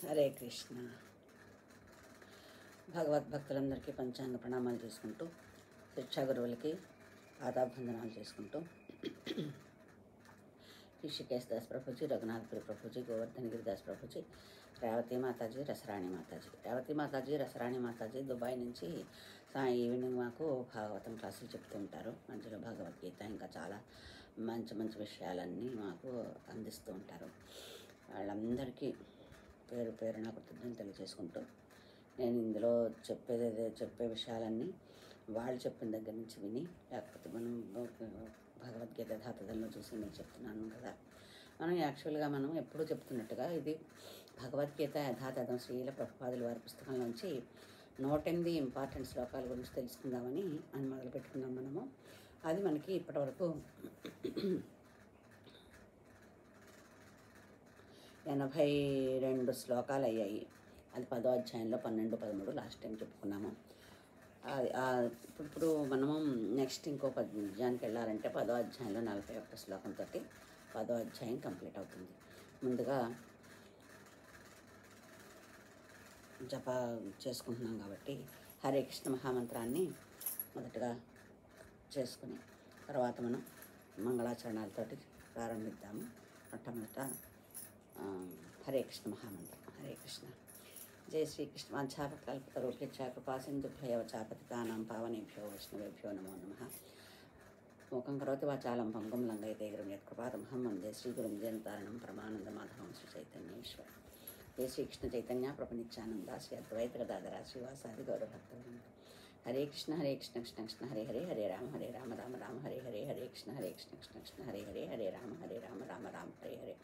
హరే కృష్ణ. భగవద్భక్తులందరికీ పంచాంగ ప్రణామాలు చేసుకుంటూ, శిక్షా గురువులకి ఆదాబంధనాలు చేసుకుంటూ, ऋषिकेश दास प्रभुजी, रघुनाथपुरी प्रभुजी, गोवर्धन गिरिदास प्रभुजी, రేవతి మాతాజీ, రసరాణి మాతాజీ. రేవతి మాతాజీ, రసరాణి మాతాజీ దుబాయ్ నుంచి ఈవినింగ్ మాకు భాగవతం క్లాసులు చెప్తూ ఉంటారు. మధ్యలో భగవద్గీత ఇంకా చాలా మంచి మంచి విషయాలన్నీ మాకు అందిస్తూ ఉంటారు. వాళ్ళందరికీ పేరు పేరున కృతజ్ఞతలు తెలియజేసుకుంటూ, నేను ఇందులో చెప్పే విషయాలన్నీ వాళ్ళు చెప్పిన దగ్గర నుంచి విని, లేకపోతే మనం భగవద్గీత యథాతథంలో చూసి నేను చెప్తున్నాను కదా. మనం యాక్చువల్గా మనం ఎప్పుడూ చెప్తున్నట్టుగా ఇది భగవద్గీత యథాతథం శ్రీల ప్రభుపాదుల వారి పుస్తకంలోంచి 108 ఇంపార్టెంట్ శ్లోకాల గురించి తెలుసుకుందామని మొదలు పెట్టుకున్నాం మనము. అది మనకి ఇప్పటివరకు 82 శ్లోకాలు అయ్యాయి. అది 10వ అధ్యాయంలో 12, 13 లాస్ట్ టైం చెప్పుకున్నాము. ఇప్పుడు మనము నెక్స్ట్ ఇంకో అధ్యాయానికి వెళ్ళాలంటే 10వ అధ్యాయంలో 41 శ్లోకంతో 10వ అధ్యాయం కంప్లీట్ అవుతుంది. ముందుగా జప చేసుకుంటున్నాం కాబట్టి హరే కృష్ణ మహామంత్రాన్ని మొదటగా చేసుకుని తర్వాత మనం మంగళాచరణాలతోటి ప్రారంభిద్దాము. మొట్టమొదట హరే కృష్ణ మహామంత్రం. హరే కృష్ణ. జయ శ్రీకృష్ణ. వాంఛాకల్పతరుభ్యశ్చ కృపాసింధుభ్యవ చ పతితానాం పావనేభ్యో వైష్ణవేభ్యో నమో నమః. మూకం కరోతి వాచాలం పంగుం లంఘయతే గిరిం యత్కృపాతమహం వందే శ్రీగురుం జయంతారణం పరమానందమాధవం శ్రీ చైతన్యేశ్వర. జయ శ్రీకృష్ణ చైతన్య ప్రపంచానంద శ్రీ అద్వైత గదాధర శ్రీవాసాది గౌరభక్తవృంద. హరే కృష్ణ హరే కృష్ణ కృష్ణ కృష్ణ హరే హరే, హరే రామ రామ రామ హరే హరే, హరే కృష్ణ కృష్ణ కృష్ణ హరే హరే, హరే రామ రామ రామ హరే హరే.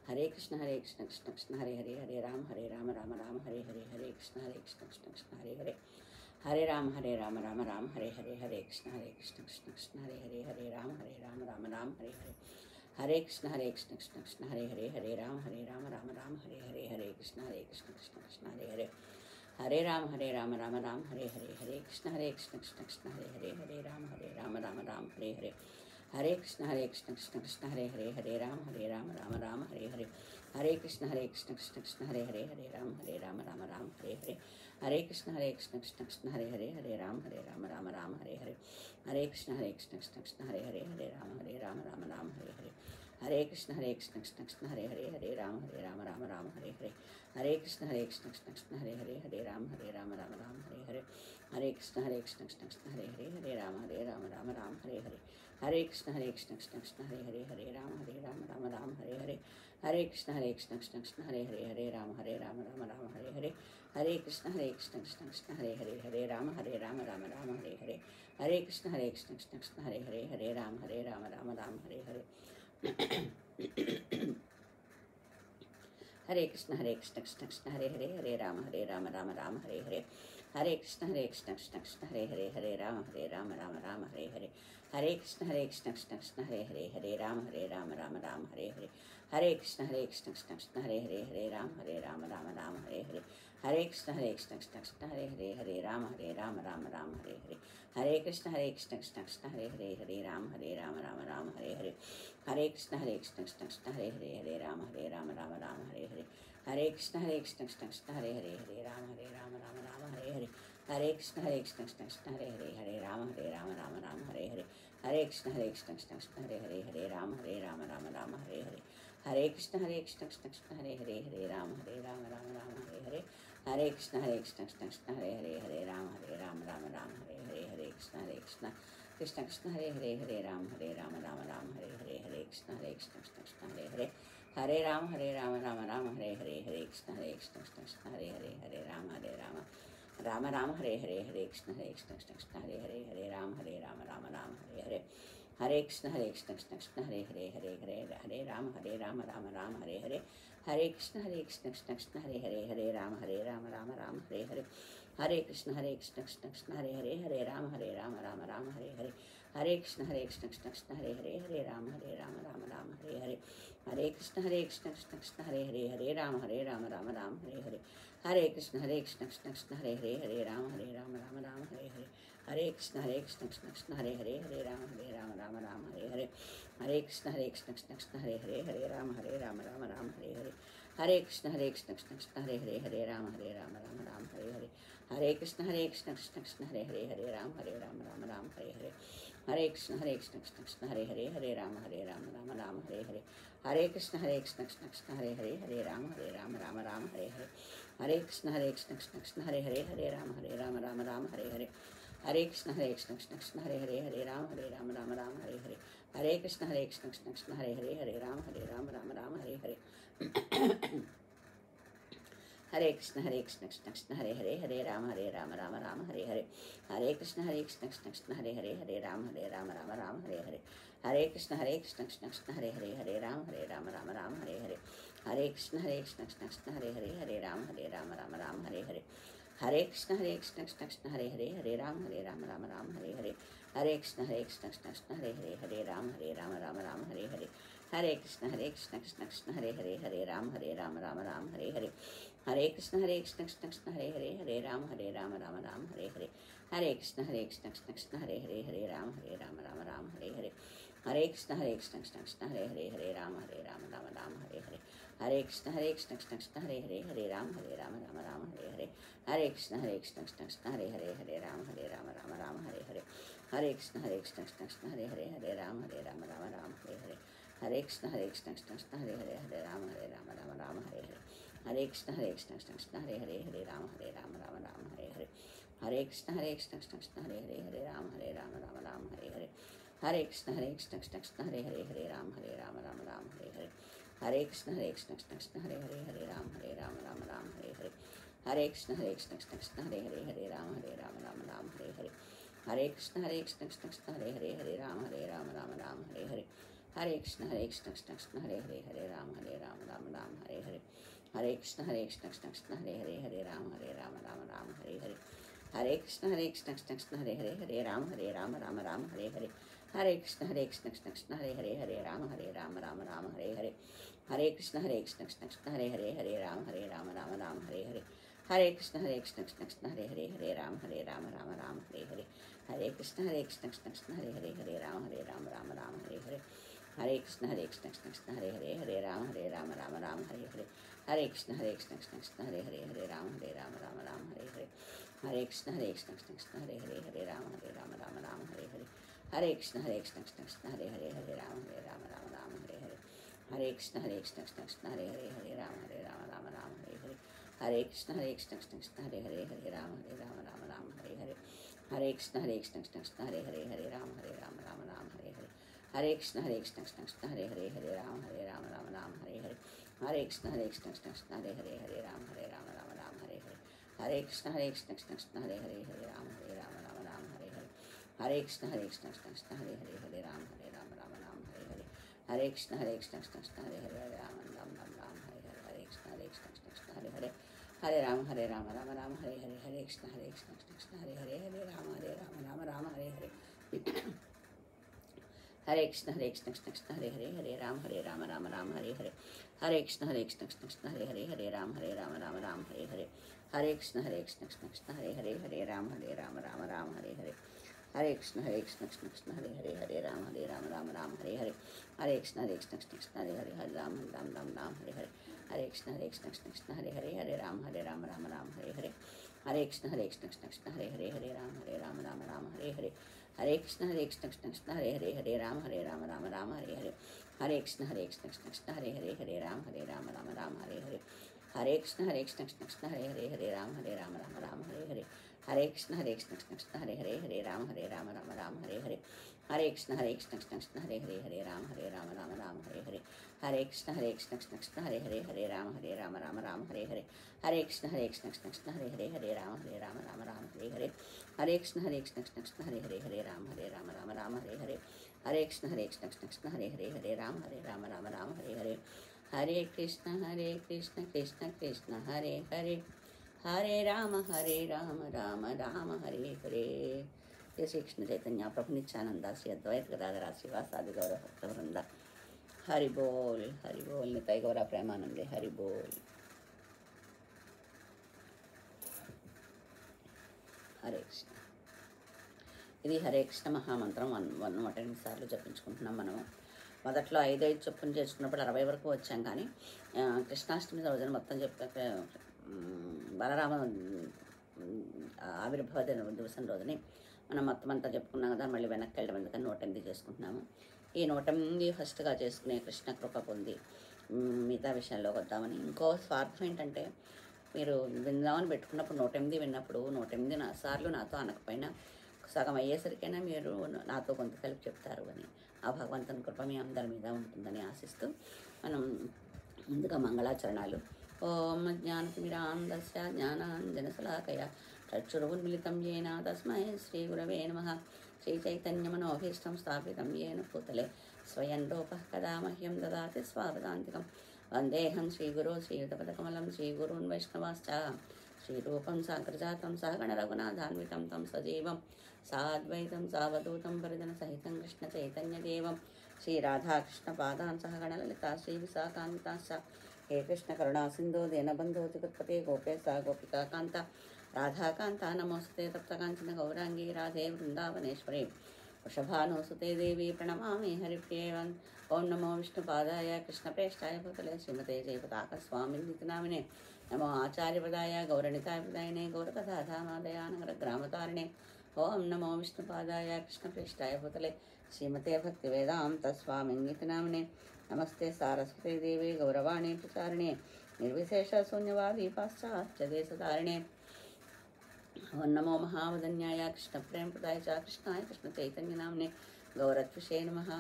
హరే కృష్ణ కృష్ణ కృష్ణ హరే హరే, హరే రామ రామ రామ హరే హరే, హరే కృష్ణ కృష్ణ కృష్ణ హరే హరే, హరే రామ రామ రామ హరే హరే, హరే కృష్ణ కృష్ణ కృష్ణ హరే హరే, హరే రామ రామ రామ హరే హరే. హరే కృష్ణ కృష్ణ కృష్ణ హరే హరే, హరే రామ రామ రామ హరే హరే, హరే కృష్ణ కృష్ణ కృష్ణ హరే హరే, హరే రామ రామ రామ హరే హరే, హరే కృష్ణ కృష్ణ కృష్ణ హరే హరే, హరే రామ రామ రామ హరే హరే. హరే కృష్ణ కృష్ణ కృష్ణ హరే హరే, హరే రామ రామ రామ హరే హరే, హరే కృష్ణ కృష్ణ కృష్ణ హరే హరే, హరే రామ రామ రామ హరే హరే. హరే కృష్ణ కృష్ణ కృష్ణ హరే హరే, హరే రామ రామ రామ హరే హరే, హరే కృష్ణ కృష్ణ కృష్ణ హరే హరే, హరే రామ రామ రామ హరే హరే. హరే కృష్ణ కృష్ణ కృష్ణ హరే హరే, హరే రామ రామ హరే హరే, హరే కృష్ణ కృష్ణ కృష్ణ హరే హరే, హరే రామ రామ హరే హరే, హరే కృష్ణ కృష్ణ కృష్ణ హరే హరే, హరే రామ రామ హరే హరే, హరే కృష్ణ కృష్ణ కృష్ణ హరే హరే, హరే రామ రామ హరే హరే, హరే కృష్ణ కృష్ణ కృష్ణ హరే హరే, హరే రామ రామ హరే హరే, హరే కృష్ణ కృష్ణ కృష్ణ హరే హరే, హరే రామ రామ హరే హరే, హరే కృష్ణ కృష్ణ కృష్ణ హరే హరే, హరే రామ రామ హరే హరే. హరే కృష్ణ కృష్ణ కృష్ణ హరే హరే, హరే రామ రామ హరే హరే, హరే కృష్ణ కృష్ణ కృష్ణ హరే హరే, హరే రామ రామ హరే హరే, హరే కృష్ణ కృష్ణ కృష్ణ హరే హరే, హరే రామ రామ హరే హరే, హరే కృష్ణ కృష్ణ కృష్ణ హరే హరే, హరే రామ రామ హరే హరే, హరే కృష్ణ కృష్ణ కృష్ణ హరే హరే, హరే రామ రామ హరే హరే, హరే కృష్ణ కృష్ణ కృష్ణ హరే హరే, హరే రామ రామ హరే హరే, హరే కృష్ణ కృష్ణ కృష్ణ హరే హరే, హరే రామ రామ హరే హరే, హరే కృష్ణ కృష్ణ కృష్ణ హరే హరే, హరే రామ రామ హరే హరే, హరే కృష్ణ కృష్ణ కృష్ణ హరే హరే, హరే రామ రామ హరే హరే, హరే కృష్ణ కృష్ణ కృష్ణ హరే హరే, హరే రామ రామ హరే హరే, హరే కృష్ణ కృష్ణ కృష్ణ హరే హరే, హరే రామ రామ హరే హరే, హరే కృష్ణ కృష్ణ కృష్ణ హరే హరే, హరే రామ రామ హరే హరే, హరే కృష్ణ కృష్ణ కృష్ణ హరే హరే, హరే రామ రామ హరే హరే, హరే కృష్ణ కృష్ణ హరే హరే, హరే రామ రామ హరే హరే, హరే కృష్ణ కృష్ణ హరే హరే, హరే రామ రామ హరే హరే, హరే కృష్ణ కృష్ణ హరే హరే, హరే రామ రామ హరే హరే, హరే కృష్ణ కృష్ణ హరే హరే, హరే రామ రామ హరే హరే, హరే కృష్ణ కృష్ణ హరే హరే, హరే రామ రామ హరే హరే, హరే కృష్ణ కృష్ణ హరే హరే, హరే రామ రామ హరే హరే, హరే కృష్ణ కృష్ణ హరే హరే, హరే రామ రామ హరే హరే, హరే కృష్ణ కృష్ణ హరే హరే, హరే రామ రామ హరే హరే, హరే కృష్ణ కృష్ణ హరే హరే, హరే రామ రామ హరే హరే, హరే కృష్ణ కృష్ణ హరే హరే, హరే రామ రామ హరే హరే, హరే కృష్ణ కృష్ణ హరే హరే, హరే రామ రామ హరే హరే, హరే కృష్ణ కృష్ణ కృష్ణ హరే హరే హరే రామ రామ రామ హరే హరే హరే కృష్ణ కృష్ణ కృష్ణ హరే హరే రామ రామ రామ హరే హరే హరే కృష్ణ కృష్ణ కృష్ణ హరే హరే రామ రామ రామ హరే హరే హరే కృష్ణ కృష్ణ కృష్ణ హరే హరే రామ రామ రామ హరే హరే హరే కృష్ణ కృష్ణ కృష్ణ హరే రామ రామ రామ హరే హరే హరే కృష్ణ కృష్ణ కృష్ణ హరే రామ రామ రామ హరే హరే హరే కృష్ణ కృష్ణ కృష్ణ హరే రామ రామ రామ హరే హరే హరే కృష్ణ కృష్ణ కృష్ణ హరే రామ రామ రామ హరే హరే హరే కృష్ణ కృష్ణ కృష్ణ హరే రామ రామ రామ హరే హరే హరే కృష్ణ కృష్ణ కృష్ణ హరే రామ రామ రామ హరే హరే హరే కృష్ణ కృష్ణ కృష్ణ హరే రామ రామ రామ హరే హరే హరే కృష్ణ కృష్ణ కృష్ణ హరే రామ రామ రామ హరే హరే హరే కృష్ణ కృష్ణ కృష్ణ హరే రామ రామ రామ హరే హరే హరే కృష్ణ కృష్ణ కృష్ణ హరే రామ రామ రామ హరే హరే హరే కృష్ణ కృష్ణ కృష్ణ హరే రామ రామ రామ హరే హరే హరే కృష్ణ కృష్ణ కృష్ణ హరే రామ రామ రామ హరే హరే హరే కృష్ణ కృష్ణ కృష్ణ హరే రామ రామ రామ హరే హరే హరే కృష్ణ కృష్ణ కృష్ణ హరే రామ రామ హరే హరే హరే కృష్ణ కృష్ణ కృష్ణ హరే రామ రామ రామ హరే హరే హరే కృష్ణ కృష్ణ కృష్ణ హరే రామ రామ రామ హరే హరే హరే కృష్ణ కృష్ణ కృష్ణ హరే రామ రామ రామ హరే హరే హరే కృష్ణ కృష్ణ కృష్ణ హరే రామ రామ రామ హరే హరే హరే కృష్ణ కృష్ణ కృష్ణ హరే రామ రామ రామ హరే హరే హరే కృష్ణ కృష్ణ కృష్ణ హరే రామ రామ రామ హరే హరే హరే కృష్ణ కృష్ణ కృష్ణ హరే రామ రామ రామ హరే హరే హరే కృష్ణ కృష్ణ కృష్ణ హరే రామ రామ రామ హరే హరే హరే కృష్ణ కృష్ణ కృష్ణ హరే రామ రామ రామ హరే హరే హరే కృష్ణ కృష్ణ కృష్ణ హరే రామ రామ రామ హరే హరే హరే కృష్ణ కృష్ణ కృష్ణ హరే రామ రామ రామ హరే హరే హరే కృష్ణ కృష్ణ కృష్ణ హరే రామ రామ రామ హరే హరే హరే కృష్ణ కృష్ణ కృష్ణ హరే రామ రామ రామ హరే హరే హరే కృష్ణ కృష్ణ కృష్ణ హరే రామ రామ రామ హరే హరే హరే కృష్ణ కృష్ణ కృష్ణ హరే రామ రామ రామ హరే హరే హరే కృష్ణ కృష్ణ కృష్ణ హరే రామ రామ రామ హరే హరే హరే కృష్ణ కృష్ణ కృష్ణ హరే రామ రామ రామ హరే హరే హరే కృష్ణ కృష్ణ కృష్ణ హరే రామ రామ రామ హరే హరే హరే కృష్ణ కృష్ణ కృష్ణ హరే రామ రామ రామ హరే హరే హరే కృష్ణ కృష్ణ కృష్ణ హరే రామ రామ రామ హరే హరే హరే కృష్ణ కృష్ణ కృష్ణ హరే రామ రామ రామ హరే హరే హరే కృష్ణ కృష్ణ కృష్ణ హరే రామ రామ రామ హరే హరే హరే కృష్ణ కృష్ణ కృష్ణ హరే రామ రామ రామ హరే హరే హరే కృష్ణ కృష్ణ కృష్ణ హరే రామ రామ రామ హరే హరే హరే కృష్ణ కృష్ణ కృష్ణ హరే రామ రామ రామ హరే హరే హరే కృష్ణ కృష్ణ కృష్ణ హరే రామ రామ రామ హరే హరే హరే కృష్ణ కృష్ణ కృష్ణ హరే రామ రామ రామ హరే హరే హరే కృష్ణ కృష్ణ కృష్ణ హరే రామ రామ రామ హరే హరే హరే కృష్ణ కృష్ణ కృష్ణ హరే హరే హరే రామ రామ రామ హరే హరే హరే కృష్ణ కృష్ణ కృష్ణ హరే రామ రామ హరే హరే హరే కృష్ణ కృష్ణ కృష్ణ హరే రామ రామ రామ హరే హరే హరే కృష్ణ కృష్ణ కృష్ణ హరే రామ రామ రామ హరే హరే హరే కృష్ణ కృష్ణ కృష్ణ హరే రామ రామ రామ హరే హరే హరే కృష్ణ కృష్ణ కృష్ణ హరే రామ రామ రామ హరే హరే హరే కృష్ణ కృష్ణ కృష్ణ హరే రామ రామ రామ హరే హరే హరే కృష్ణ కృష్ణ కృష్ణ హరే రామ రామ రామ హరే హరే హరే కృష్ణ కృష్ణ కృష్ణ హరే రామ రామ రామ హరే హరే హరే కృష్ణ కృష్ణ కృష్ణ హరే రామ రామ రామ హరే హరే హరే కృష్ణ కృష్ణ కృష్ణ హరే రామ రామ రామ హరే హరే హరే కృష్ణ కృష్ణ కృష్ణ హరే రామ రామ రామ హరే హరే హరే కృష్ణ కృష్ణ కృష్ణ హరే రామ రామ రామ హరే హరే హరే కృష్ణ కృష్ణ కృష్ణ హరే రామ రామ రామ హరే హరే హరే కృష్ణ కృష్ణ కృష్ణ హరే రామ రామ రామ హరే హరే హరే కృష్ణ కృష్ణ కృష్ణ హరే రామ రామ రామ హరే హరే హరే కృష్ణ కృష్ణ కృష్ణ హరే రామ రామ రామ హరే హరే హరే కృష్ణ కృష్ణ కృష్ణ హరే రామ రామ రామ హరే హరే హరే కృష్ణ కృష్ణ కృష్ణ హరే హరే హరే రామ రామ రామ హరే హరే. జయ శ్రీ కృష్ణ చైతన్య ప్రభు నిత్యానంద శ్రీ అద్వైత గదాధర శ్రీవాసాది గౌరవ భక్త వృంద. హరి బోల్ నితాయి గౌర ప్రేమానందే హరి బోల్. హరే కృష్ణ. ఇది హరే కృష్ణ మహామంత్రం 108 సార్లు జపించుకుంటున్నాం మనము. మొదట్లో 5 చొప్పున చేసుకున్నప్పుడు 60 వరకు వచ్చాం. కానీ కృష్ణాష్టమి రోజున మొత్తం చెప్పాక బలరామ ఆవిర్భావ దివసం రోజుని మనం మొత్తం అంతా చెప్పుకున్నాం కదా, మళ్ళీ వెనక్కి వెళ్ళడం ఎందుకని 108 చేసుకుంటున్నాము. ఈ 108 ఫస్ట్గా చేసుకునే కృష్ణ కృప పొంది మిగతా విషయాల్లోకి వద్దామని. ఇంకో స్వార్థం ఏంటంటే, మీరు విందామని పెట్టుకున్నప్పుడు 108 విన్నప్పుడు 108 సార్లు నాతో అనకపోయినా సగం అయ్యేసరికైనా మీరు నాతో కొంత కలిపి చెప్తారు అని, ఆ భగవంతుని కృప మీ అందరి మీద ఉంటుందని ఆశిస్తూ మనం ముందుగా మంగళాచరణాలు. ఓం జ్ఞానతిమిరాంధస్య జ్ఞానాంజనశలాకయ చక్షురున్మిళితం యేన తస్మై శ్రీగురవే నమః. శ్రీచైతన్యమనోభీష్టం స్థాపితం యేన భూతలే స్వయం రూపः కదా మह्यं దదాతి స్వాపదాంతికం. వందేహం శ్రీగురో శ్రీయుతపదకమలం శ్రీగురూన్ వైష్ణవాశ్చ శ్రీరూపం సాగ్రజాతం సహగణ రఘునాథాన్వితం తం సజీవం సాద్వైతం సావధూతం పరిజన సహితం కృష్ణ చైతన్యదేవం శ్రీరాధాకృష్ణపాదాన్ సహగణ లలితా శ్రీ విశాఖాన్వితాశ్చ. హే కృష్ణ కరుణా సింధో దీనబంధో జగత్పతే గోపేశ గోపికాకాంత రాధాకాంత నమోస్తుతే తప్తకాంచన గౌరాంగీ రాధే వృందావనేశ్వరి వృషభానుసుతే దేవి ప్రణమామి హరిప్రియేవన్. ఓం నమో విష్ణుపాదాయ కృష్ణప్రేష్టాయ భూతలే శ్రీమతే జయపతాక స్వామినితి నామినే. నమో ఆచార్యపదాయ గౌరణితాయ పదాయనే గౌరకథాధామాదయానగర గ్రామతారిణే. ఓం నమో విష్ణుపాదాయ కృష్ణప్రేష్టాయ భూతలే శ్రీమతే భక్తి వేదాంత స్వామినితి నామినే. నమస్తే సారస్వతే దేవి గౌరవాణి ప్రచారిణే నిర్విశేష శూన్యవాది పాశ్చాత్యదేశతారిణే. ఓం నమో మహావదన్యాయ కృష్ణప్రేమపదాయ చ కృష్ణాయ కృష్ణ చైతన్యనామ్నే గౌరత్విషే నమః.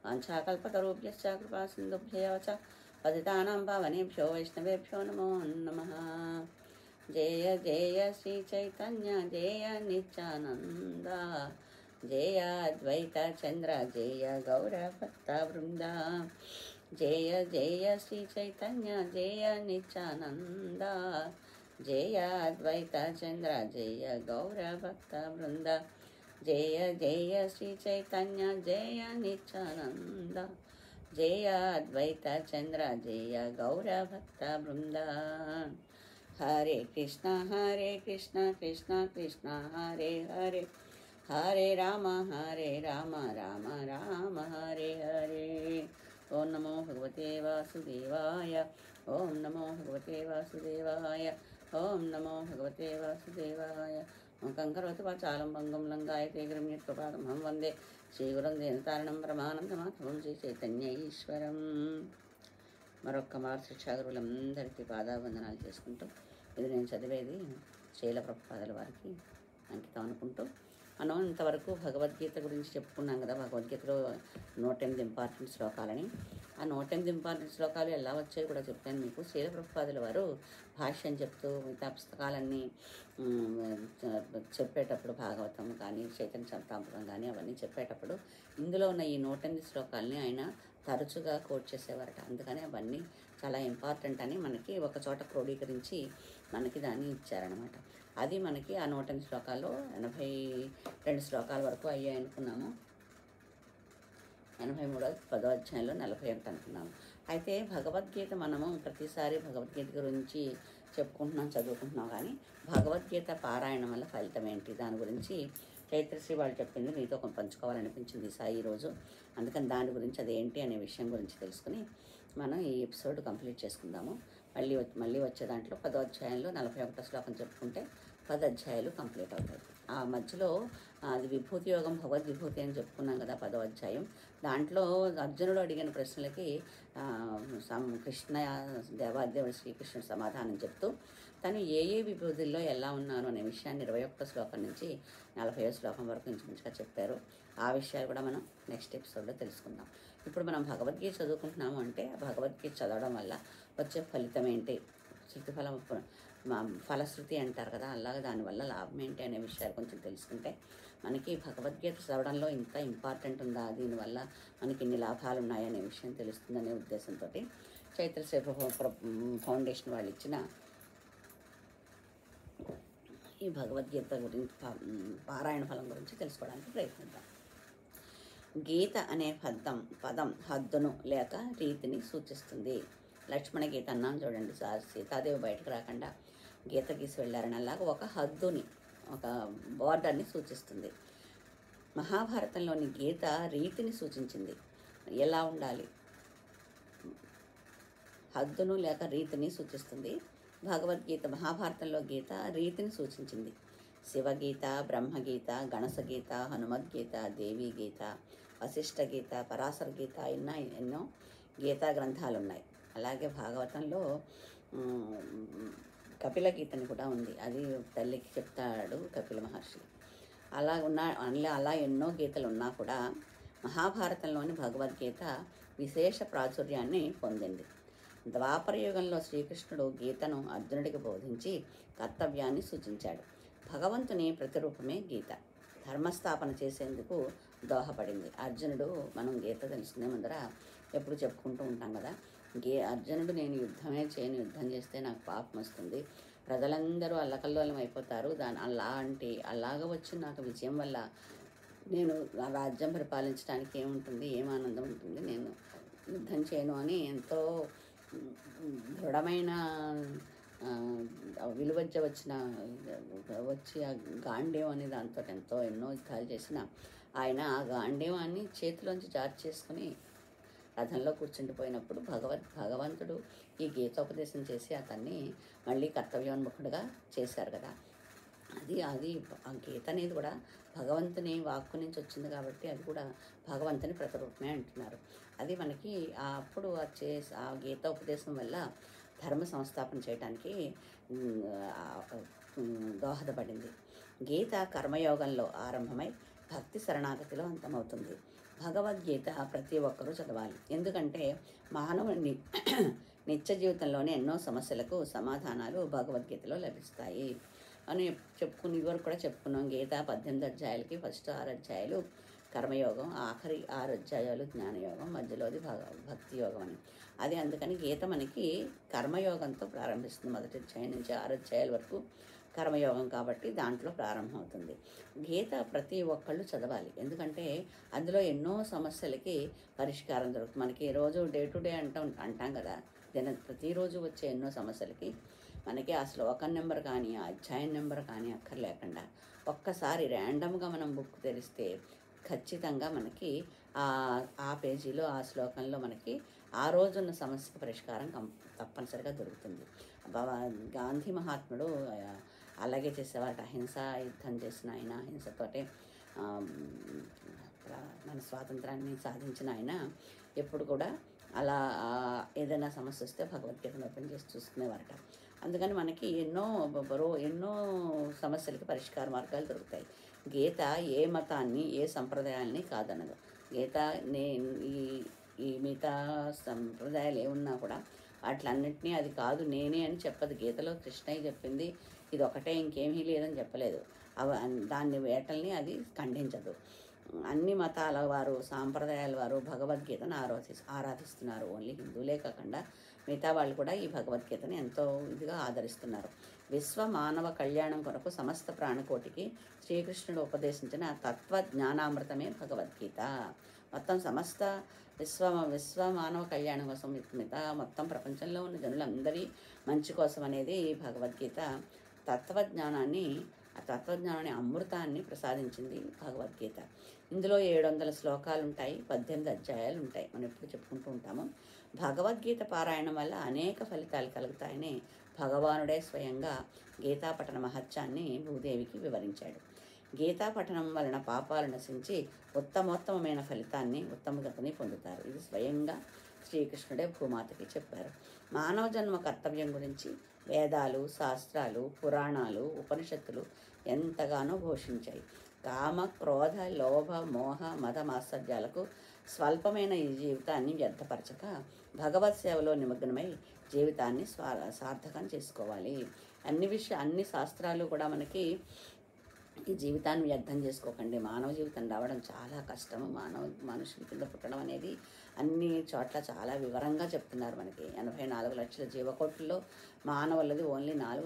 వాంఛాకల్పతరుభ్యశ్చ కృపా సింధుభ్యో చ పతితానాం పావనేభ్యో వైష్ణవేభ్యో నమో నమః. జయ జయ శ్రీ చైతన్య జయ నిత్యానంద జయ అద్వైత చంద్ర జయ గౌర భక్త వృంద. జయ జయ శ్రీ చైతన్య జయ నిత్యానంద జయ అద్వైత చంద్ర జయ గౌర భక్త వృంద. జయ జయ శ్రీ చైతన్య జయ నిత్యానంద జయ అద్వైత చంద్ర జయ గౌర భక్త వృంద. హరే కృష్ణ కృష్ణ కృష్ణ హరే హరే హరే రామ రామ రామ హరే హరే. ఓం నమో భగవతే వాసుదేవాయ. ఓం నమో భగవతే వాసుదేవాయ. ఓం నమో భగవతే వాసుదేవాయ. కంకరోతి వాచాలం భంగం లంగాయతే గ్రమ్యత్వపాదమహం వందే శ్రీగురం దేనతారణం పరమానందమాధవం శ్రీ చైతన్య ఈశ్వరం. మరొక్క మారు శిక్షాగురులందరికీ పాదావందనాలు చేసుకుంటూ, ఇది నేను చదివేది శైల ప్రభుపాదుల వారికి అంకితం అనుకుంటూ, మనం ఇంతవరకు భగవద్గీత గురించి చెప్పుకున్నాం కదా. భగవద్గీతలో 108 ఇంపార్టెంట్ శ్లోకాలని. ఆ 108 ఇంపార్టెంట్ శ్లోకాలు ఎలా వచ్చాయో కూడా చెప్పాను మీకు. శైల ప్రభుపాదుల వారు భాష్యం చెప్తూ మిగతా పుస్తకాలన్నీ చెప్పేటప్పుడు, భాగవతం కానీ చైతన్య చరితామృతం కానీ అవన్నీ చెప్పేటప్పుడు ఇందులో ఉన్న ఈ 108 శ్లోకాలని ఆయన తరచుగా కోట్ చేసేవారట. అందుకని అవన్నీ చాలా ఇంపార్టెంట్ అని మనకి ఒక చోట క్రోడీకరించి మనకి దాన్ని ఇచ్చారనమాట. అది మనకి ఆ 108 శ్లోకాల్లో 82 శ్లోకాల వరకు అయ్యాయి అనుకున్నాము. 83వ 10వ అధ్యాయంలో 41 అనుకున్నాము. అయితే భగవద్గీత మనము ప్రతిసారి భగవద్గీత గురించి చెప్పుకుంటున్నాం, చదువుకుంటున్నాం. కానీ భగవద్గీత పారాయణం వల్ల ఫలితం ఏంటి, దాని గురించి చైత్రశ్రీ వాళ్ళు చెప్పింది మీతో కొంచెం పంచుకోవాలనిపించింది సాయి ఈరోజు. అందుకని దాని గురించి అదేంటి అనే విషయం గురించి తెలుసుకుని మనం ఈ ఎపిసోడ్ కంప్లీట్ చేసుకుందాము. మళ్ళీ వచ్చే దాంట్లో 10వ అధ్యాయంలో 41వ శ్లోకం చెప్పుకుంటే 10 అధ్యాయాలు కంప్లీట్ అవుతాయి. ఆ మధ్యలో అది విభూతి యోగం భగవద్విభూతి అని చెప్పుకున్నాం కదా 10వ అధ్యాయం. దాంట్లో అర్జునుడు అడిగిన ప్రశ్నలకి కృష్ణ దేవాదేవుడు శ్రీకృష్ణుడు సమాధానం చెప్తూ తను ఏ విభూతుల్లో ఎలా ఉన్నాను అనే విషయాన్ని 21వ శ్లోకం నుంచి 40వ శ్లోకం వరకు ఇంచుమించుగా చెప్పారు. ఆ విషయాలు కూడా మనం నెక్స్ట్ ఎపిసోడ్లో తెలుసుకుందాం. ఇప్పుడు మనం భగవద్గీత చదువుకుంటున్నాము అంటే భగవద్గీత చదవడం వల్ల వచ్చే ఫలితం ఏంటి, శృతిఫలం ఫలశ్రుతి అంటారు కదా, అలాగే దానివల్ల లాభం ఏంటి అనే విషయాలు కొంచెం తెలుసుకుంటే మనకి భగవద్గీత చదవడంలో ఇంత ఇంపార్టెంట్ ఉందా, దీనివల్ల మనకి ఇన్ని లాభాలు ఉన్నాయనే విషయం తెలుస్తుందనే ఉద్దేశంతో చైత్రశ్రీ ఫౌండేషన్ వాళ్ళు ఇచ్చిన ఈ భగవద్గీత గురించి పారాయణ ఫలం గురించి తెలుసుకోవడానికి ప్రయత్నిద్దాం. గీత అనే పదం హద్దును లేక రీతిని సూచిస్తుంది. లక్ష్మణ గీత అన్నాను చూడండి, సీతాదేవి బయటకు రాకుండా గీత గీసి వెళ్ళారని అలాగా ఒక హద్దుని, ఒక బార్డర్ని సూచిస్తుంది. మహాభారతంలోని గీత రీతిని సూచించింది. ఎలా ఉండాలి, హద్దును లేక రీతిని సూచిస్తుంది. భగవద్గీత మహాభారతంలో గీత రీతిని సూచించింది. శివగీత, బ్రహ్మగీత, గణసగీత, హనుమద్గీత, దేవీ గీత, వశిష్ఠ గీత, పరాశర గీత ఎన్నో గీతా గ్రంథాలు ఉన్నాయి. అలాగే భాగవతంలో కపిల గీతని కూడా ఉంది. అది తల్లికి చెప్తాడు కపిల మహర్షి. అలా ఎన్నో గీతలు ఉన్నా కూడా మహాభారతంలోని భగవద్గీత విశేష ప్రాచుర్యాన్ని పొందింది. ద్వాపర యుగంలో శ్రీకృష్ణుడు గీతను అర్జునుడికి బోధించి కర్తవ్యాన్ని సూచించాడు. భగవంతుని ప్రతిరూపమే గీత. ధర్మస్థాపన చేసేందుకు దోహపడింది. అర్జునుడు, మనం గీత తెలుసుకునే ముందర ఎప్పుడు చెప్పుకుంటూ ఉంటాం కదా, అర్జునుడు నేను యుద్ధమే చేయను, యుద్ధం చేస్తే నాకు పాపం వస్తుంది, ప్రజలందరూ అల్లకల్లోలం అయిపోతారు, అలాగ వచ్చి నాకు విజయం వల్ల నేను రాజ్యం పరిపాలించడానికి ఏముంటుంది, ఏం ఆనందం ఉంటుంది, నేను యుద్ధం చేయను అని ఎంతో దృఢమైన విలువజ్జ వచ్చి ఆ గాంధీవం అనే దాంతో ఎన్నో యుద్ధాలు చేసిన ఆయన ఆ గాంధీవాన్ని చేతిలోంచి జారి చేసుకుని రథంలో కూర్చుండిపోయినప్పుడు భగవంతుడు ఈ గీతోపదేశం చేసి అతన్ని మళ్ళీ కర్తవ్యోన్ముఖుడుగా చేశారు కదా. అది ఆ గీత అనేది కూడా భగవంతుని వాక్కు నుంచి వచ్చింది కాబట్టి అది కూడా భగవంతుని ప్రతిరూపమే అంటున్నారు. అది మనకి అప్పుడు ఆ గీతోపదేశం వల్ల ధర్మ సంస్థాపన చేయడానికి దోహదపడింది. గీత కర్మయోగంలో ఆరంభమై భక్తి శరణాగతిలో అంతమవుతుంది. భగవద్గీత ప్రతి ఒక్కరూ చదవాలి. ఎందుకంటే మానవుని నిత్య జీవితంలోనే ఎన్నో సమస్యలకు సమాధానాలు భగవద్గీతలో లభిస్తాయి అని ఇదివరకు కూడా చెప్పుకున్నాం. గీత 18 అధ్యాయాలకి ఫస్ట్ 6 అధ్యాయాలు కర్మయోగం, ఆఖరి 6 అధ్యాయాలు జ్ఞానయోగం, మధ్యలోది భక్తి యోగం అని. అది అందుకని గీత మనకి కర్మయోగంతో ప్రారంభిస్తుంది. మొదటి అధ్యాయం నుంచి 6 అధ్యాయాల వరకు కర్మయోగం కాబట్టి దాంట్లో ప్రారంభమవుతుంది. గీత ప్రతి ఒక్కళ్ళు చదవాలి. ఎందుకంటే అందులో ఎన్నో సమస్యలకి పరిష్కారం దొరుకుతుంది. మనకి రోజు డే టు డే అంటాం కదా, ప్రతిరోజు వచ్చే ఎన్నో సమస్యలకి మనకి ఆ శ్లోకం నెంబర్ కానీ ఆ అధ్యాయం నెంబర్ కానీ అక్కర్లేకుండా ఒక్కసారి ర్యాండమ్గా మనం బుక్ తెరిస్తే ఖచ్చితంగా మనకి ఆ పేజీలో ఆ శ్లోకంలో మనకి ఆ రోజున్న సమస్యకు పరిష్కారం తప్పనిసరిగా దొరుకుతుంది. గాంధీ మహాత్ముడు అలాగే చేసేవారట. అహింస యుద్ధం చేసిన ఆయన, అహింసతోటే మన స్వాతంత్రాన్ని సాధించిన ఆయన ఎప్పుడు కూడా అలా ఏదైనా సమస్య వస్తే భగవద్గీతను ఓపెన్ చేసి చూసుకునేవారట. అందుకని మనకి ఎన్నో సమస్యలకి పరిష్కార మార్గాలు దొరుకుతాయి. గీత ఏ మతాన్ని ఏ సంప్రదాయాల్ని కాదనదు. గీత ఈ మిగతా సంప్రదాయాలు ఏమున్నా కూడా వాటిలన్నింటినీ అది కాదు నేనే అని చెప్పదు. గీతలో కృష్ణయ్య చెప్పింది ఇది ఒకటే, ఇంకేమీ లేదని చెప్పలేదు. దాన్ని వేటల్ని అది ఖండించదు. అన్ని మతాల వారు, సాంప్రదాయాల వారు భగవద్గీతను ఆరాధిస్తున్నారు. ఓన్లీ హిందువులే కాకుండా మిగతా వాళ్ళు కూడా ఈ భగవద్గీతను ఎంతో ఇదిగా ఆదరిస్తున్నారు. విశ్వ మానవ కళ్యాణం కొరకు సమస్త ప్రాణకోటికి శ్రీకృష్ణుడు ఉపదేశించిన తత్వ జ్ఞానామృతమే భగవద్గీత. మొత్తం సమస్త విశ్వ మానవ కళ్యాణం కోసం, మిగతా మొత్తం ప్రపంచంలో ఉన్న జనులందరి మంచి కోసం అనేది ఈ భగవద్గీత ఆ తత్వజ్ఞానాన్ని అమృతాన్ని ప్రసాదించింది భగవద్గీత. ఇందులో 700 శ్లోకాలు ఉంటాయి, 18 అధ్యాయాలు ఉంటాయి. మనం ఎప్పుడు చెప్పుకుంటూ ఉంటాము. భగవద్గీత పారాయణం వల్ల అనేక ఫలితాలు కలుగుతాయని భగవానుడే స్వయంగా గీతాపఠన మహత్యాన్ని భూదేవికి వివరించాడు. గీతాపఠనం వలన పాపాలు నశించి ఉత్తమోత్తమైన ఉత్తమగతిని పొందుతారు. ఇది స్వయంగా శ్రీకృష్ణుడే భూమాతకి చెప్పారు. మానవ జన్మ కర్తవ్యం గురించి వేదాలు, శాస్త్రాలు, పురాణాలు, ఉపనిషత్తులు ఎంతగానో ఘోషించాయి. కామ, క్రోధ, లోభ, మోహ, మద మాత్సర్యాలకు స్వల్పమైన ఈ జీవితాన్ని వ్యర్థపరచక భగవత్ సేవలో నిమగ్నమై జీవితాన్ని సార్థకం చేసుకోవాలి. అన్ని శాస్త్రాలు కూడా మనకి ఈ జీవితాన్ని వ్యర్థం చేసుకోకండి. మానవ జీవితం రావడం చాలా కష్టము. మనుషుల కింద పుట్టడం అనేది అన్ని చోట్ల చాలా వివరంగా చెప్తున్నారు మనకి. 84 లక్షల జీవకోట్లలో మానవులది ఓన్లీ 4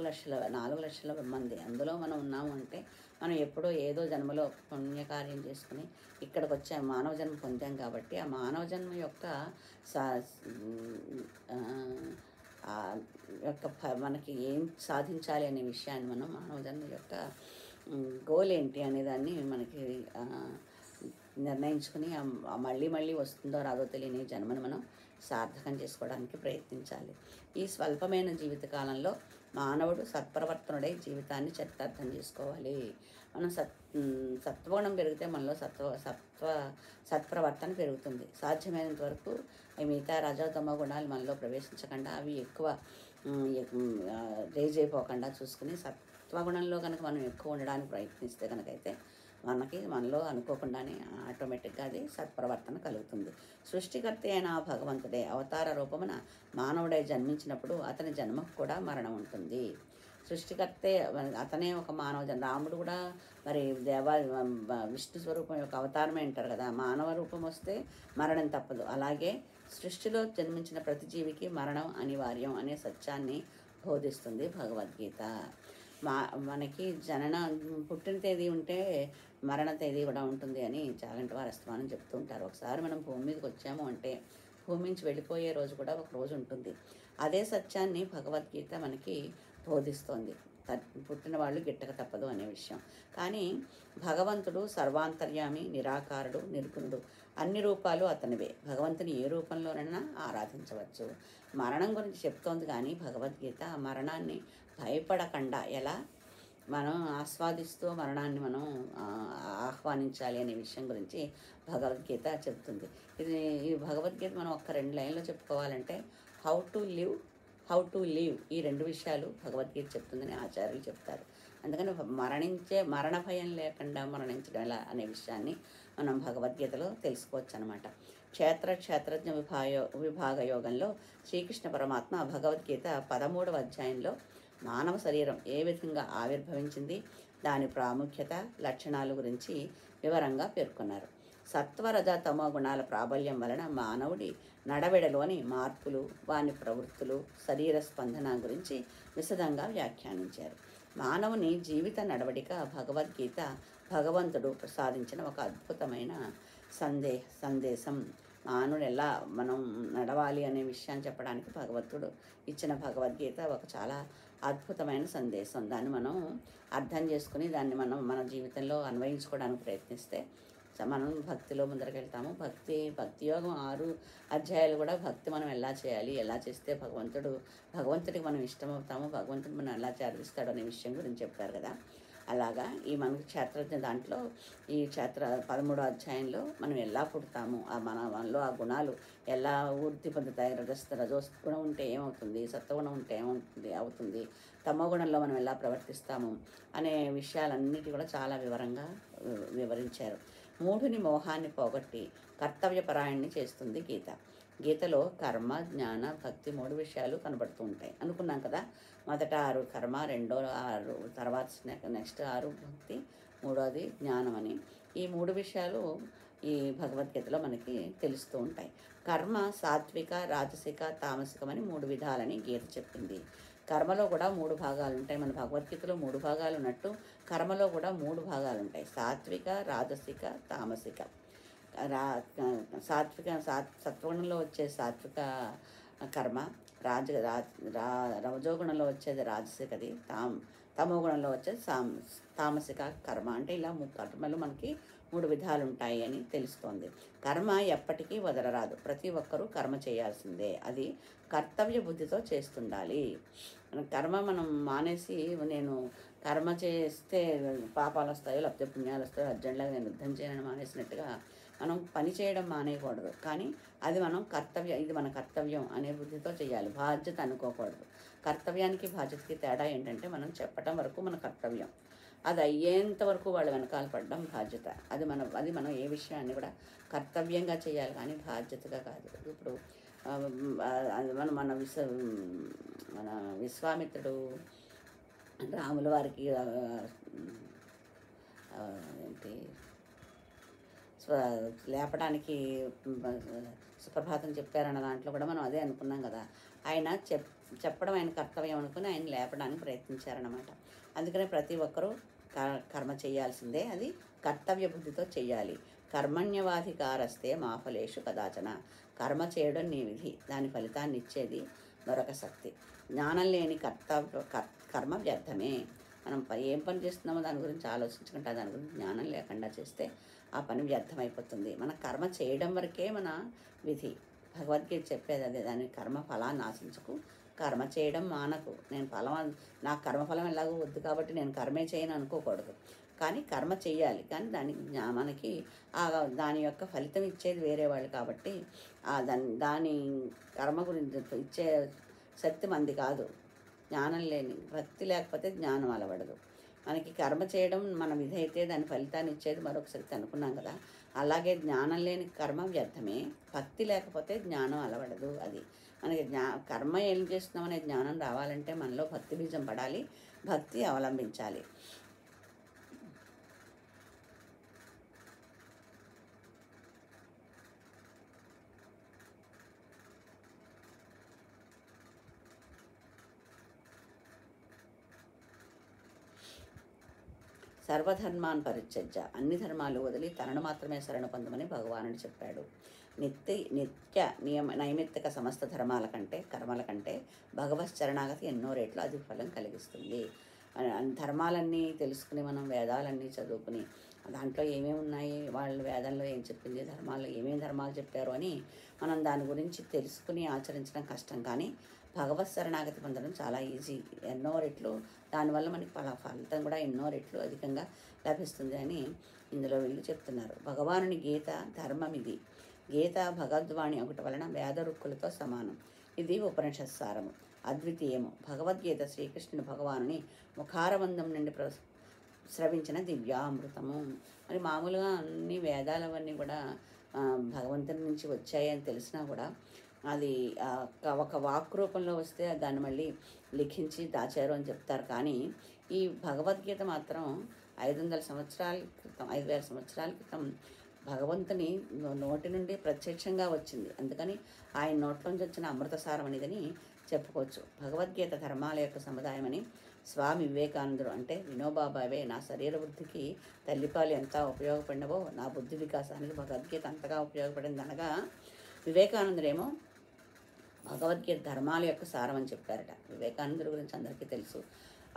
లక్షల మంది. అందులో మనం ఉన్నాము అంటే మనం ఎప్పుడో ఏదో జన్మలో పుణ్యకార్యం చేసుకుని ఇక్కడికి వచ్చే మానవ జన్మ పొందాం కాబట్టి ఆ మానవ జన్మ యొక్క మనకి ఏం సాధించాలి అనే విషయాన్ని మనం మానవ జన్మ యొక్క గోల్ ఏంటి అనేదాన్ని మనకి నిర్ణయించుకుని మళ్ళీ మళ్ళీ వస్తుందో రాదో తెలియని జన్మను మనం సార్థకం చేసుకోవడానికి ప్రయత్నించాలి. ఈ స్వల్పమైన జీవితకాలంలో మానవుడు సత్ప్రవర్తనుడై జీవితాన్ని చరితార్థం చేసుకోవాలి. మనం సత్వగుణం పెరిగితే మనలో సత్ప్రవర్తన పెరుగుతుంది. సాధ్యమైనంత వరకు మిగతా రజోతమో గుణాలు మనలో ప్రవేశించకుండా అవి ఎక్కువ రేజ్ అయిపోకుండా చూసుకుని సత్వగుణంలో కనుక మనం ఎక్కువ ఉండడానికి ప్రయత్నిస్తే కనుకైతే మనలో అనుకోకుండానే ఆటోమేటిక్గా అది సత్ప్రవర్తన కలుగుతుంది. సృష్టికర్త అయిన భగవంతుడే అవతార రూపమున మానవుడై జన్మించినప్పుడు అతని జన్మకు కూడా మరణం ఉంటుంది. సృష్టికర్తే అతనే ఒక మానవ రాముడు కూడా మరి విష్ణు స్వరూపం యొక్క అవతారమే అంటారు కదా. మానవ రూపం వస్తే మరణం తప్పదు. అలాగే సృష్టిలో జన్మించిన ప్రతి జీవికి మరణం అనివార్యం అనే సత్యాన్ని బోధిస్తుంది భగవద్గీత. మనకి పుట్టిన తేదీ ఉంటే మరణ తేదీ కూడా ఉంటుంది అని చాగంటి వారు అస్తమానం చెప్తూ ఉంటారు. ఒకసారి మనం భూమి మీదకి వచ్చాము అంటే భూమి నుంచి వెళ్ళిపోయే రోజు కూడా ఒక రోజు ఉంటుంది. అదే సత్యాన్ని భగవద్గీత మనకి బోధిస్తోంది. పుట్టిన వాళ్ళు గిట్టక తప్పదు అనే విషయం. కానీ భగవంతుడు సర్వాంతర్యామి, నిరాకారుడు, నిర్గుణుడు, అన్ని రూపాలు అతనివే. భగవంతుని ఏ రూపంలోనైనా ఆరాధించవచ్చు. మరణం గురించి చెప్తోంది కానీ భగవద్గీత మరణాన్ని భయపడకుండా ఎలా మనం ఆస్వాదిస్తూ మరణాన్ని మనం ఆహ్వానించాలి అనే విషయం గురించి భగవద్గీత చెప్తుంది. ఈ భగవద్గీత మనం ఒక్క 2 లైన్లో చెప్పుకోవాలంటే హౌ టు లివ్ ఈ 2 విషయాలు భగవద్గీత చెప్తుందని ఆచార్యులు చెప్తారు. అందుకని మరణ భయం లేకుండా మరణించడం ఎలా అనే విషయాన్ని మనం భగవద్గీతలో తెలుసుకోవచ్చు అనమాట. క్షేత్రజ్ఞ విభాగ యోగంలో శ్రీకృష్ణ పరమాత్మ భగవద్గీత 13వ అధ్యాయంలో మానవ శరీరం ఏ విధంగా ఆవిర్భవించింది, దాని ప్రాముఖ్యత, లక్షణాల గురించి వివరంగా పేర్కొన్నారు. సత్వరజ తమో గుణాల ప్రాబల్యం వలన మానవుడి నడవడిలోని మార్పులు, వాని ప్రవృత్తులు, శరీర స్పందన గురించి విశదంగా వ్యాఖ్యానించారు. మానవుని జీవిత నడవడిక భగవద్గీత భగవంతుడు ప్రసాదించిన ఒక అద్భుతమైన సందేశం. మానవుడు ఎలా మనం నడవాలి అనే విషయాన్ని చెప్పడానికి భగవంతుడు ఇచ్చిన భగవద్గీత ఒక చాలా అద్భుతమైన సందేశం. దాన్ని మనం అర్థం చేసుకుని దాన్ని మనం మన జీవితంలో అన్వయించుకోవడానికి ప్రయత్నిస్తే మనం భక్తిలో ముందరకెళ్తాము. భక్తి యోగం 6 అధ్యాయాలు కూడా భక్తి మనం ఎలా చేయాలి, ఎలా చేస్తే భగవంతుడికి మనం ఇష్టమవుతాము, భగవంతుడు మనం ఎలా చేర్పిస్తాడు అనే విషయం గురించి చెప్పారు కదా. అలాగా ఈ మనకి క్షేత్రజ్ఞ దాంట్లో ఈ 13వ అధ్యాయంలో మనం ఎలా పుడతాము, మనలో ఆ గుణాలు ఎలా వృద్ధి పొందుతాయి, రజోస్ గుణం ఉంటే ఏమవుతుంది, సత్వగుణం ఉంటే అవుతుంది, తమో గుణంలో మనం ఎలా ప్రవర్తిస్తాము అనే విషయాలన్నిటి కూడా చాలా వివరంగా వివరించారు. మూఢుని మోహాన్ని పోగొట్టి కర్తవ్యపరాయణ్ణి చేస్తుంది గీత. గీతలో కర్మ, జ్ఞాన, భక్తి 3 విషయాలు కనబడుతూ ఉంటాయి అనుకున్నాం కదా. మొదట 6 కర్మ, 6 తర్వాత నెక్స్ట్ 6 భక్తి, 3వది జ్ఞానం అని ఈ 3 విషయాలు ఈ భగవద్గీతలో మనకి తెలుస్తూ ఉంటాయి. కర్మ సాత్విక, రాజసిక, తామసికమని 3 విధాలని గీత చెప్పింది. కర్మలో కూడా 3 భాగాలు ఉంటాయి. మన భగవద్గీతలో 3 భాగాలు ఉన్నట్టు కర్మలో కూడా 3 భాగాలు ఉంటాయి. సాత్విక, రాజసిక, తామసిక. సత్వగుణంలో వచ్చే సాత్విక కర్మ, రజోగుణంలో వచ్చేది రాజసికది, తమో గుణంలో వచ్చేది తామసిక కర్మ. అంటే ఇలా కర్మలు మనకి 3 విధాలు ఉంటాయి అని తెలుస్తోంది. కర్మ ఎప్పటికీ వదలరాదు. ప్రతి ఒక్కరూ కర్మ చేయాల్సిందే. అది కర్తవ్య బుద్ధితో చేస్తుండాలి. కర్మ మనం మానేసి నేను కర్మ చేస్తే పాపాలు వస్తాయో లేకపోతే పుణ్యాలు వస్తాయో అర్జెంట్గా నేను యుద్ధం చేయనని మానేసినట్టుగా మనం పని చేయడం మానేయకూడదు. కానీ అది ఇది మన కర్తవ్యం అనే బుద్ధితో చేయాలి. బాధ్యత అనుకోకూడదు. కర్తవ్యానికి బాధ్యతకి తేడా ఏంటంటే మనం చెప్పడం వరకు మన కర్తవ్యం, అది అయ్యేంత వరకు వాళ్ళు వెనకాల పడడం బాధ్యత. అది మనం ఏ విషయాన్ని కూడా కర్తవ్యంగా చేయాలి కానీ బాధ్యతగా కాదు. ఇప్పుడు మన విశ్వామిత్రుడు రాముల వారికి ఏంటి లేపడానికి సుప్రభాతం చెప్పారన్న దాంట్లో కూడా మనం అదే అనుకున్నాం కదా. ఆయన చెప్పడం ఆయన కర్తవ్యం అనుకుని ఆయన లేపడానికి ప్రయత్నించారన్నమాట. అందుకనే ప్రతి ఒక్కరూ కర్మ చేయాల్సిందే. అది కర్తవ్య బుద్ధితో చెయ్యాలి. కర్మణ్యవాధికారస్తే మా ఫలేషు కదాచన. కర్మ చేయడం నీ విధి, దాని ఫలితాన్ని ఇచ్చేది మరొక శక్తి. జ్ఞానం లేని కర్మ వ్యర్థమే. మనం ఏం పని చేస్తున్నామో దాని గురించి ఆలోచించుకుంటా దాని గురించి జ్ఞానం లేకుండా చేస్తే ఆ పని వ్యర్థమైపోతుంది. మన కర్మ చేయడం వరకే మన విధి. భగవద్గీత చెప్పేది అదే, దాని కర్మ ఫలాన్ని ఆశించకు, కర్మ చేయడం మానకు. నేను నాకు కర్మఫలం ఎలాగో వద్దు కాబట్టి నేను కర్మే చేయను అనుకోకూడదు. కానీ కర్మ చెయ్యాలి. కానీ మనకి దాని యొక్క ఫలితం ఇచ్చేది వేరే వాళ్ళు కాబట్టి దాని కర్మ గురించి ఇచ్చే శక్తి మంది కాదు. జ్ఞానం లేని, భక్తి లేకపోతే జ్ఞానం అలవడదు. మనకి కర్మ చేయడం మన విధి అయితే దాని ఫలితాన్ని ఇచ్చేది మరొక శక్తి అనుకున్నాం కదా. అలాగే జ్ఞానం లేని కర్మ వ్యర్థమే, భక్తి లేకపోతే జ్ఞానం అలవడదు. అది మనకి కర్మ ఏం చేస్తున్నాం అనే జ్ఞానం రావాలంటే మనలో భక్తి బీజం పడాలి, భక్తి అవలంబించాలి. సర్వధర్మాన్ పరిత్యజ్య, అన్ని ధర్మాలు వదిలి తనను మాత్రమే శరణు పొందమని భగవానుడు చెప్పాడు. నిత్య నైమిత్తిక సమస్త కర్మల కంటే భగవశ్చరణాగతి ఎన్నో రేట్లు అధిక ఫలం కలిగిస్తుంది. ధర్మాలన్నీ తెలుసుకుని మనం వేదాలన్నీ చదువుకుని దాంట్లో ఏమేమి ఉన్నాయి, వాళ్ళు వేదంలో ఏం చెప్పింది, ధర్మాల్లో ఏమేమి ధర్మాలు చెప్పారు అని మనం దాని గురించి తెలుసుకుని ఆచరించడం కష్టం. కానీ భగవత్ శరణాగతి పొందడం చాలా ఈజీ. ఎన్నో రెట్లు దానివల్ల మనకి ఫలితం కూడా ఎన్నో రెట్లు అధికంగా లభిస్తుంది అని ఇందులో వీళ్ళు చెప్తున్నారు. భగవానుని గీత ధర్మం ఇది. గీత భగవద్వాణి ఒకటి వలన వేద రుక్కులతో సమానం. ఇది ఉపనిషత్ సారము, అద్వితీయము. భగవద్గీత శ్రీకృష్ణుని భగవానుని ముఖారబంధం నుండి స్రవించిన దివ్యామృతము. మరి మామూలుగా అన్ని వేదాలవన్నీ కూడా భగవంతుని నుంచి వచ్చాయని తెలిసినా కూడా అది ఒక వాక్ రూపంలో వస్తే దాన్ని మళ్ళీ లిఖించి దాచారు అని చెప్తారు. కానీ ఈ భగవద్గీత మాత్రం 500 సంవత్సరాల క్రితం, 5000 సంవత్సరాల క్రితం భగవంతుని నోటి నుండి ప్రత్యక్షంగా వచ్చింది. అందుకని ఆయన నోట్లోంచి వచ్చిన అమృతసారం అనేదని చెప్పుకోవచ్చు. భగవద్గీత ధర్మాల యొక్క సముదాయమని స్వామి వివేకానందుడు అంటే, వినోబాబావే నా శరీర వృద్ధికి తల్లిపాలు ఎంత ఉపయోగపడినవో నా బుద్ధి వికాసానికి భగవద్గీత అంతగా ఉపయోగపడింది అనగా, వివేకానందుడేమో భగవద్గీత ధర్మాల యొక్క సారం అని చెప్పారట. వివేకానందుడి గురించి అందరికీ తెలుసు.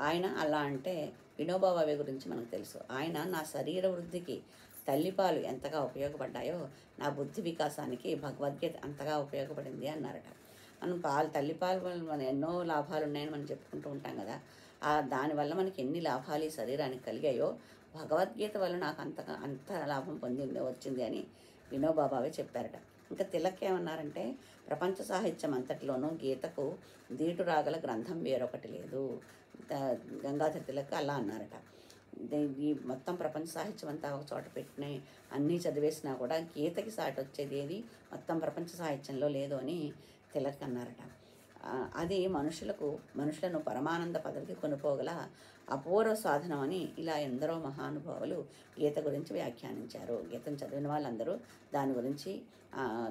ఆయన అలా అంటే వినోబాబావే గురించి మనకు తెలుసు. ఆయన నా శరీర వృద్ధికి తల్లిపాలు ఎంతగా ఉపయోగపడ్డాయో నా బుద్ధి వికాసానికి భగవద్గీత అంతగా ఉపయోగపడింది అన్నారట. మనం తల్లిపాలు వల్ల మనం ఎన్నో లాభాలు ఉన్నాయని మనం చెప్పుకుంటూ ఉంటాం కదా. దానివల్ల మనకి ఎన్ని లాభాలు ఈ శరీరానికి కలిగాయో భగవద్గీత వల్ల నాకు అంత లాభం వచ్చింది అని వినోబాబావే చెప్పారట. ఇంకా తిలక్ ఏమన్నారంటే, ప్రపంచ సాహిత్యం అంతటిలోనూ గీతకు దీటు రాగల గ్రంథం వేరొకటి లేదు. గంగాధర తిలక్ అలా అన్నారట. ఈ మొత్తం ప్రపంచ సాహిత్యం అంతా ఒక చోట పెట్టిన అన్నీ చదివేసినా కూడా గీతకి సాటి వచ్చేది ఏది మొత్తం ప్రపంచ సాహిత్యంలో లేదు అని తిలక్ అన్నారట. అది మనుషులను పరమానంద పదవికి కొనుపోగల అపూర్వ సాధనం అని ఇలా ఎందరో మహానుభావులు గీత గురించి వ్యాఖ్యానించారు. గీతను చదివిన వాళ్ళందరూ దాని గురించి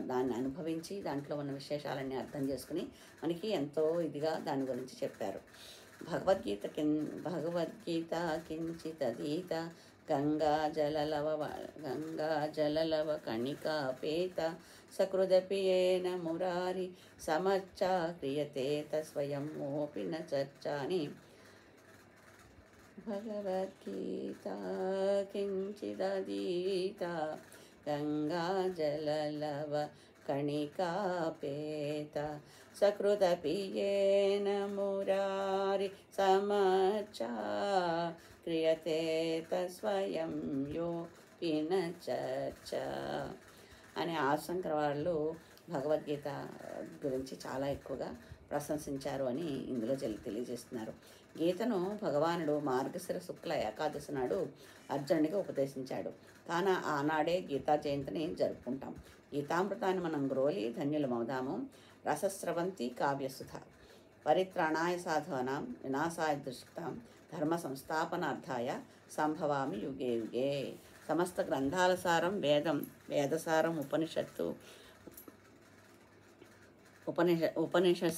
దాన్ని అనుభవించి దాంట్లో ఉన్న విశేషాలన్నీ అర్థం చేసుకుని మనకి ఎంతో ఇదిగా దాని గురించి చెప్పారు. భగవద్గీత కించితీత గంగా జలలవ కణికాపేత సకృదపి ఏన మురారి సమర్చా క్రియతే స్వయం ఓపిన చర్చా అని భగవద్గీత కించిదీత గంగా జలలవ కణికాపేత సకృదపి ఏన మురారి సమర్చా క్రియతే స్వయం యోపిన చర్చ అని ఆశంకర వాళ్ళు భగవద్గీత గురించి చాలా ఎక్కువగా ప్రశంసించారు అని ఇందులో తెలియజేస్తున్నారు. గీతను భగవానుడు మార్గశిర శుక్ల ఏకాదశి నాడు అర్జునుడికి ఉపదేశించాడు. కాన ఆనాడే గీతా జయంతిని జరుపుకుంటాం. గీతామృతాన్ని మనం గ్రోలి ధన్యులమవుదాము. రసస్రవంతి కావ్యసుధ పరిత్రాణాయ సాధూనాం వినాశాయ దుష్కృతాం ధర్మ సంస్థాపనార్థాయ సంభవామి యుగే యుగే. సమస్త గ్రంథాల సారం వేదం, వేదసారం ఉపనిషత్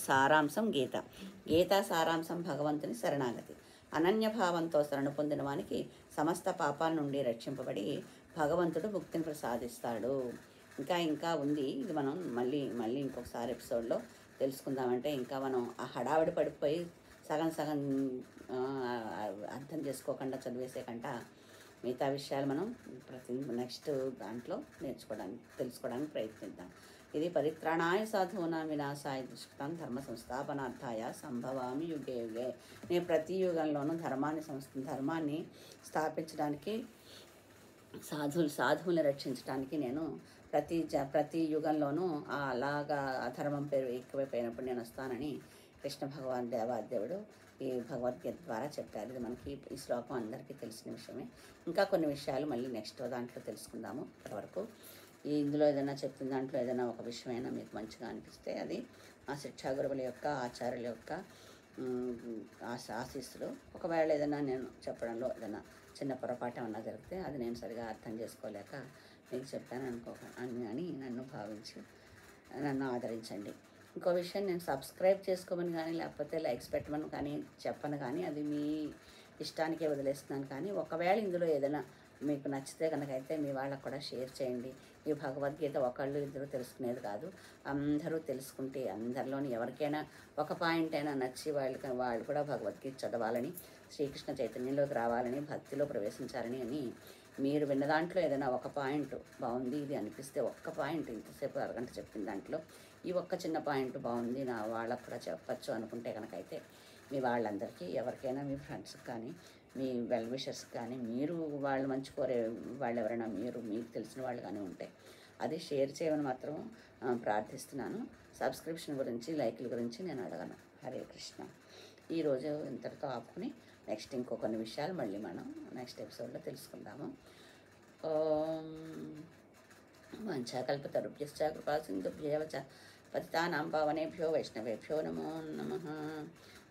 సారాంశం గీత, గీతా సారాంశం భగవంతుని శరణాగతి. అనన్యభావంతో శరణు పొందిన వానికి సమస్త పాపాల నుండి రక్షింపబడి భగవంతుడు ముక్తిని ప్రసాదిస్తాడు. ఇంకా ఉంది. ఇది మనం మళ్ళీ ఇంకొకసారి ఎపిసోడ్లో తెలుసుకుందామంటే, ఇంకా మనం ఆ హడావిడి పడిపోయి సగం అర్థం చేసుకోకుండా చదివేసే కంట మిగతా విషయాలు మనం ప్రతి నెక్స్ట్ దాంట్లో తెలుసుకోవడానికి ప్రయత్నిద్దాం. ఇది పరిత్రాణాయ సాధూనాం వినాశాయ దుష్కృతాం ధర్మ సంస్థాపనార్థాయ సంభవామి యుగే యుగే. నేను ప్రతి యుగంలోనూ ధర్మాన్ని స్థాపించడానికి, సాధువుని రక్షించడానికి నేను ప్రతి యుగంలోనూ అలాగా అధర్మం పేరు ఎక్కువైపోయినప్పుడు నేను వస్తానని కృష్ణ భగవాన్ దేవాదేవుడు ఈ భగవద్గీత ద్వారా చెప్పారు. ఇది మనకి ఈ శ్లోకం అందరికీ తెలిసిన విషయమే. ఇంకా కొన్ని విషయాలు మళ్ళీ నెక్స్ట్ దాంట్లో తెలుసుకుందాము. ఇప్పటివరకు ఇందులో ఏదైనా చెప్పిన దాంట్లో ఏదైనా ఒక విషయమైనా మీకు మంచిగా అనిపిస్తే అది ఆ శిక్షా గురువుల యొక్క, ఆచార్యుల యొక్క ఆశీస్సులు. ఒకవేళ ఏదైనా నేను చెప్పడంలో ఏదైనా చిన్న పొరపాటు ఏమన్నా జరిగితే అది నేను సరిగా అర్థం చేసుకోలేక మీకు చెప్పాను అని నన్ను భావించి నన్ను ఆదరించండి. ఇంకో విషయం, నేను సబ్స్క్రైబ్ చేసుకోమని కానీ లేకపోతే లైక్స్ పెట్టమని కానీ చెప్పను, కానీ అది మీ ఇష్టానికే వదిలేస్తున్నాను. కానీ ఒకవేళ ఇందులో ఏదైనా మీకు నచ్చితే కనుకైతే మీ వాళ్ళకు కూడా షేర్ చేయండి. ఈ భగవద్గీత ఒకళ్ళు ఇద్దరు తెలుసుకునేది కాదు, అందరూ తెలుసుకుంటే అందరిలోని ఎవరికైనా ఒక పాయింట్ అయినా నచ్చి వాళ్ళు కూడా భగవద్గీత చదవాలని, శ్రీకృష్ణ చైతన్యంలోకి రావాలని, భక్తిలో ప్రవేశించాలని అని మీరు విన్న దాంట్లో ఏదైనా ఒక పాయింట్ బాగుంది ఇది అనిపిస్తే, ఒక్క పాయింట్ ఇంతసేపు అరగంట చెప్పిన దాంట్లో ఈ ఒక్క చిన్న పాయింట్ బాగుంది నా వాళ్ళకు కూడా చెప్పచ్చు అనుకుంటే కనుకైతే మీ వాళ్ళందరికీ ఎవరికైనా మీ ఫ్రెండ్స్కి కానీ మీ వెల్ విషర్స్కి కానీ మీరు వాళ్ళు మంచి కోరే వాళ్ళు ఎవరైనా మీకు తెలిసిన వాళ్ళు కానీ ఉంటే అది షేర్ చేయమని మాత్రం ప్రార్థిస్తున్నాను. సబ్స్క్రిప్షన్ గురించి, లైక్ల గురించి నేను అడగను. హరే కృష్ణ. ఈరోజు ఇంతటితో ఆపుకుని నెక్స్ట్ ఇంకో కొన్ని విషయాలు మళ్ళీ మనం నెక్స్ట్ ఎపిసోడ్లో తెలుసుకుందాము. వంచాకల్పతరుభ్యశ్చ కృపా సింధుభ్యవ చ పతితానాం పావనేభ్యో వైష్ణవేభ్యో నమో నమః.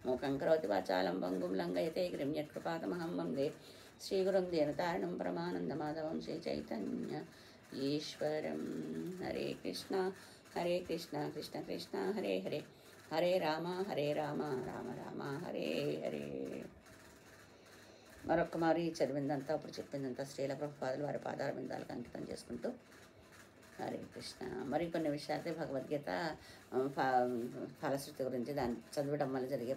మూకం కరోతి వాచాలం పంగుం లంఘయతే గిరిం యత్కృపాతమహం వందే శ్రీగురుం దీనతారిణం పరమానందమాధవం శ్రీచైతన్య ఈశ్వరం. హరే కృష్ణ కృష్ణ కృష్ణ హరే హరే, హరే రామ రామ రామ హరే హరే. మరొక్క మారి చదివిందంతా ఇప్పుడు చెప్పిందంతా శ్రీల ప్రభుపాదులు వారి పాదాల బిందాలకు అంకితం చేసుకుంటూ హరే కృష్ణ. మరికొన్ని విషయాలు భగవద్గీత ఫలశ్రుతి గురించి, దాన్ని చదవడం వల్ల జరిగే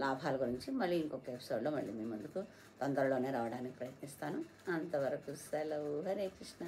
లాభాల గురించి మళ్ళీ ఇంకొక ఎపిసోడ్లో మళ్ళీ మీ ముందుకు తొందరలోనే రావడానికి ప్రయత్నిస్తాను. అంతవరకు సెలవు. హరే కృష్ణ.